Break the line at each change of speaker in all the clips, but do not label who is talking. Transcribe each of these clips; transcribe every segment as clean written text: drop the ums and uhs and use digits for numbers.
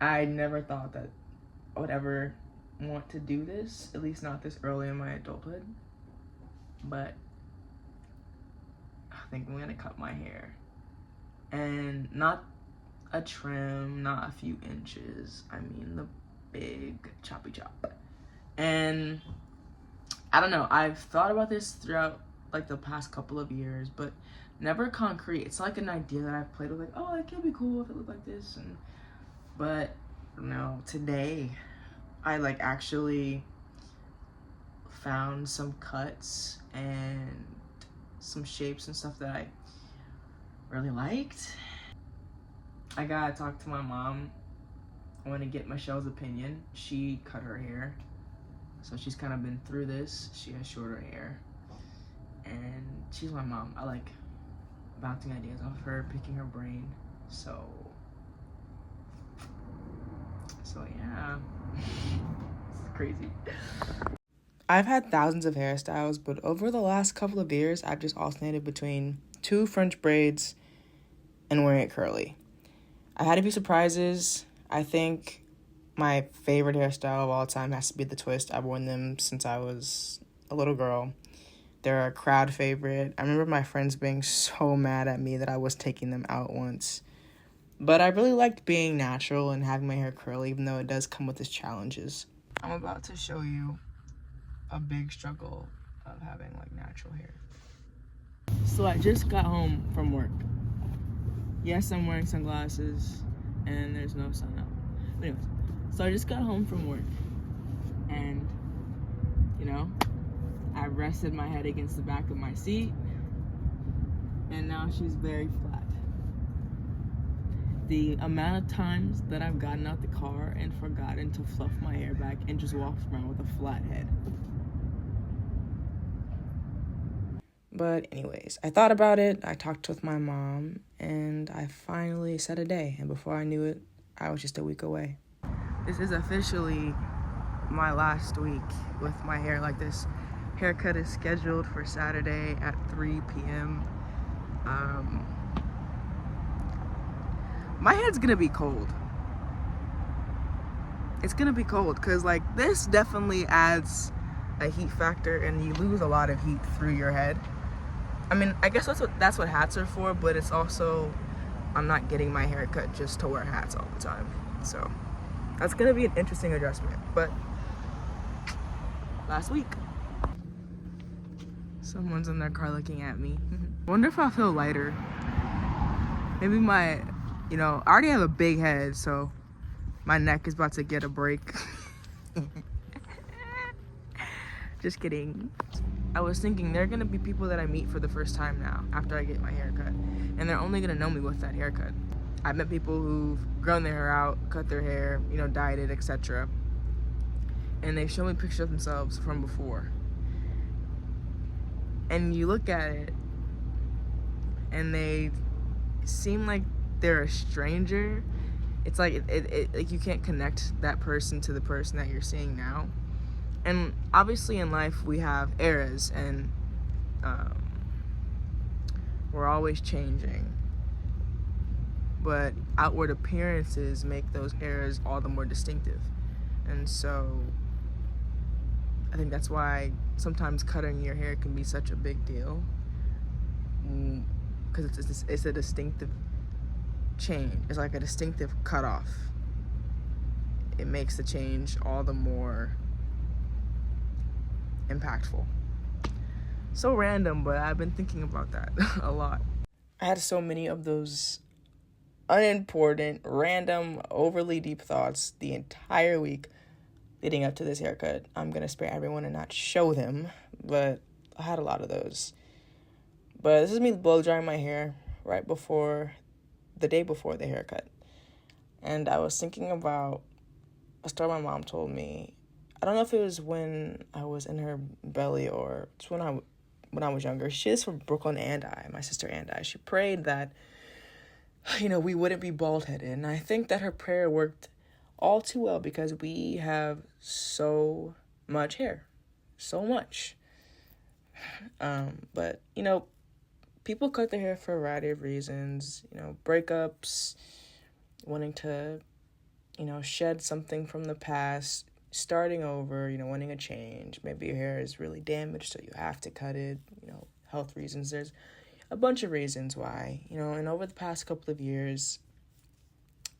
I never thought that I would ever want to do this, at least not this early in my adulthood. But I think I'm gonna cut my hair. And not a trim, not a few inches. I mean the big choppy chop. And I don't know, I've thought about this throughout like the past couple of years, but never concrete. It's like an idea that I've played with, like, oh, it could be cool if it looked like this. But no, today I like actually found some cuts and some shapes and stuff that I really liked. I gotta talk to my mom. I want to get Michelle's opinion. She cut her hair, so she's kind of been through this. She has shorter hair, and she's my mom. I like bouncing ideas off her, picking her brain. So yeah, it's crazy. I've had thousands of hairstyles, but over the last couple of years, I've just alternated between 2 French braids and wearing it curly. I had a few surprises. I think my favorite hairstyle of all time has to be the twist. I've worn them since I was a little girl. They're a crowd favorite. I remember my friends being so mad at me that I was taking them out once. But I really liked being natural and having my hair curly, even though it does come with its challenges. I'm about to show you a big struggle of having like natural hair. So I just got home from work. Yes, I'm wearing sunglasses and there's no sun out. But anyways, so I just got home from work and, you know, I rested my head against the back of my seat and now she's very flat. The amount of times that I've gotten out the car and forgotten to fluff my hair back and just walked around with a flat head. But anyways, I thought about it, I talked with my mom, and I finally set a day. And before I knew it, I was just a week away. This is officially my last week with my hair like this. Haircut is scheduled for Saturday at 3 p.m. My head's gonna be cold. It's gonna be cold because like this definitely adds a heat factor and you lose a lot of heat through your head. I mean, I guess that's what hats are for, but it's also, I'm not getting my hair cut just to wear hats all the time. So that's gonna be an interesting adjustment. But last week, someone's in their car looking at me. I wonder if I'll feel lighter. Maybe I already have a big head, so my neck is about to get a break. Just kidding. I was thinking there are gonna be people that I meet for the first time now after I get my hair cut, and they're only gonna know me with that haircut. I've met people who've grown their hair out, cut their hair, dyed it, etc. And they show me pictures of themselves from before. And you look at it, and they seem like they're a stranger. It's like like you can't connect that person to the person that you're seeing now. And obviously in life we have eras, and we're always changing. But outward appearances make those eras all the more distinctive. And so I think that's why sometimes cutting your hair can be such a big deal. Because it's a distinctive change. It's like a distinctive cutoff. It makes the change all the more impactful. So random, but I've been thinking about that a lot. I had so many of those unimportant, random, overly deep thoughts the entire week leading up to this haircut. I'm gonna spare everyone and not show them, but I had a lot of those. But this is me blow drying my hair right before the day before the haircut. And I was thinking about a story my mom told me. I don't know if it was when I was in her belly or it's when I was younger. She is from Brooklyn and my sister and I. She prayed that, we wouldn't be bald-headed. And I think that her prayer worked all too well because we have so much hair. So much. But, people cut their hair for a variety of reasons, breakups, wanting to, shed something from the past, starting over, wanting a change. Maybe your hair is really damaged, so you have to cut it, health reasons. There's a bunch of reasons why, and over the past couple of years,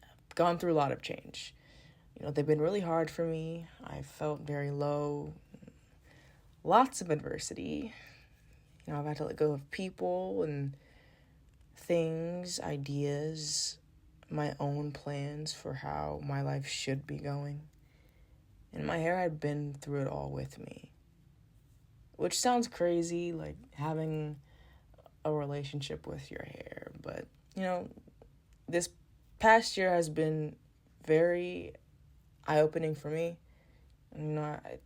I've gone through a lot of change. They've been really hard for me. I felt very low, lots of adversity. I've had to let go of people and things, ideas, my own plans for how my life should be going. And my hair had been through it all with me. Which sounds crazy, like having a relationship with your hair. But, this past year has been very eye-opening for me. I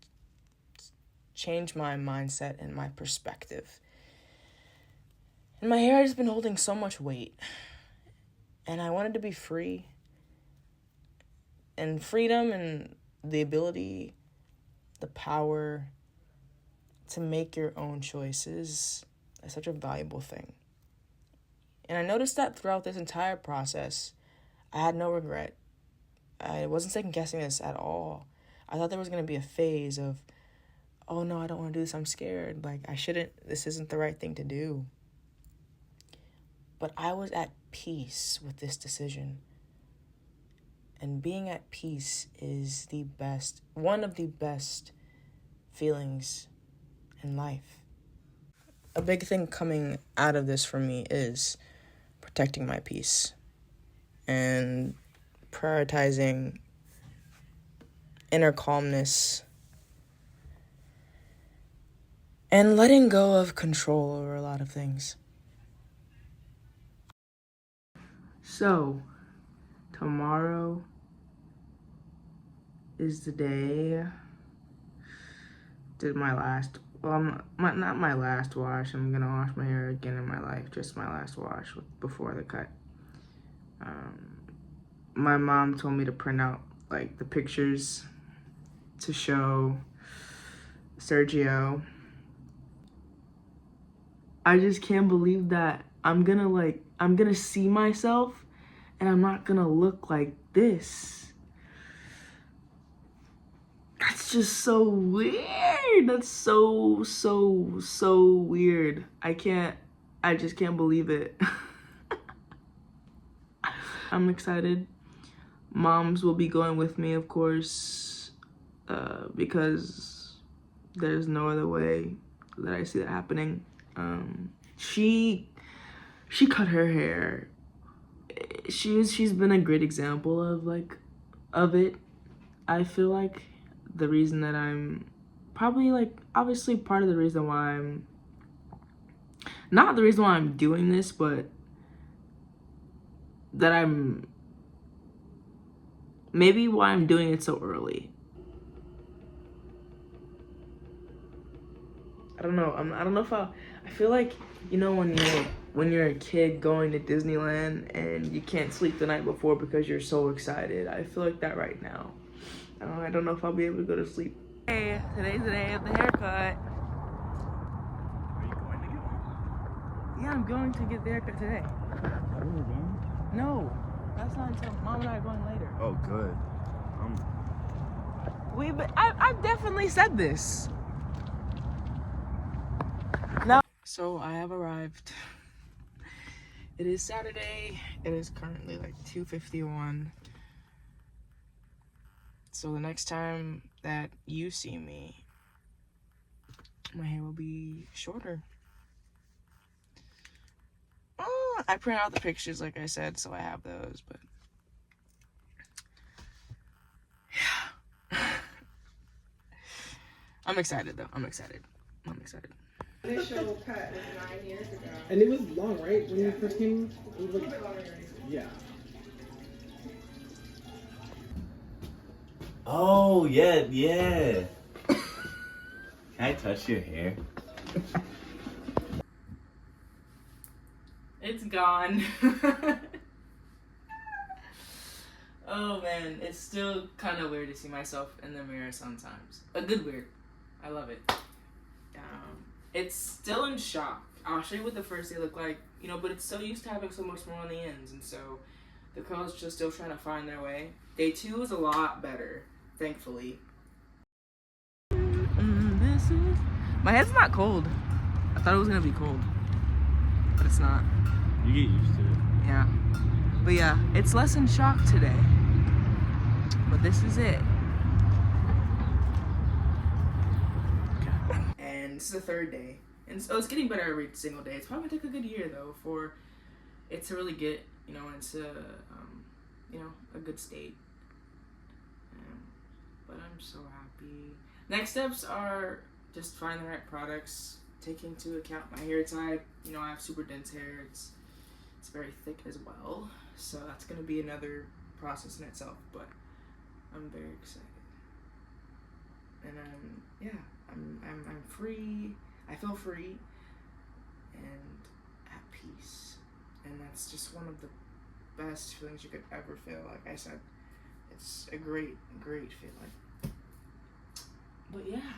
changed my mindset and my perspective. And my hair has been holding so much weight. And I wanted to be free. And freedom and the ability, the power to make your own choices is such a valuable thing. And I noticed that throughout this entire process, I had no regret. I wasn't second-guessing this at all. I thought there was going to be a phase of, oh no, I don't want to do this, I'm scared. This isn't the right thing to do. But I was at peace with this decision. And being at peace is one of the best feelings in life. A big thing coming out of this for me is protecting my peace and prioritizing inner calmness and letting go of control over a lot of things. So, tomorrow is the day. Did my last, not my last wash. I'm gonna wash my hair again in my life. Just my last wash before the cut. My mom told me to print out the pictures to show Sergio. I just can't believe that I'm gonna see myself and I'm not gonna look like this. That's just so weird. That's so weird. I just can't believe it. I'm excited. Moms will be going with me, of course, because there's no other way that I see that happening. She cut her hair. She's been a great example of it. I feel like the reason that I'm probably obviously part of the reason why I'm not the reason why I'm doing this, but that I'm maybe why I'm doing it so early. I don't know. I don't know if I feel like, when you're a kid going to Disneyland and you can't sleep the night before because you're so excited. I feel like that right now. I don't know if I'll be able to go to sleep. Hey, today's the day of the haircut.
Are you going to get one?
Yeah, I'm going to get the haircut today.
Are you going?
No, that's not until Mom and I are going later.
Oh, good.
I've definitely said this. No. So I have arrived. It is Saturday. It is currently 2:51. So the next time that you see me, my hair will be shorter. I print out the pictures, like I said, so I have those, but yeah. I'm excited, though. I'm excited.
Initial cut was 9 years ago. And it was long, right? When you first came? It was yeah.
Oh, yeah. Can I touch your hair?
It's gone. Oh man, it's still kind of weird to see myself in the mirror sometimes. A good weird. I love it. It's still in shock. I'll show you what the first day looked like, you know, but it's so used to having so much more on the ends, and so the curls just still trying to find their way. Day 2 is a lot better, thankfully. My head's not cold. I thought it was gonna be cold, but it's not.
You get used to it.
Yeah. But yeah, it's less in shock today. But this is it. Okay. And this is the 3rd day. And so it's getting better every single day. It's probably gonna take a good year though for it to really get, you know, into you know, a good state. But I'm so happy. Next steps are just finding the right products, taking into account my hair type. You know, I have super dense hair. It's very thick as well, so that's gonna be another process in itself. But I'm very excited, and I'm free. I feel free and at peace, and that's just one of the best feelings you could ever feel. Like I said, it's a great feeling. But yeah,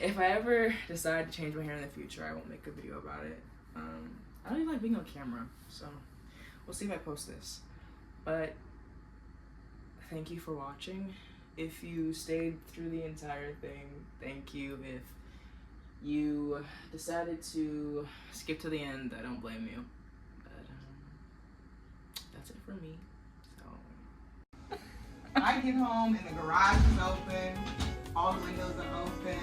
if I ever decide to change my hair in the future, I won't make a video about it. I don't even like being on camera, so we'll see if I post this. But thank you for watching. If you stayed through the entire thing, thank you. If you decided to skip to the end, I don't blame you. But that's it for me. So I get home and the garage is open, all the windows are open.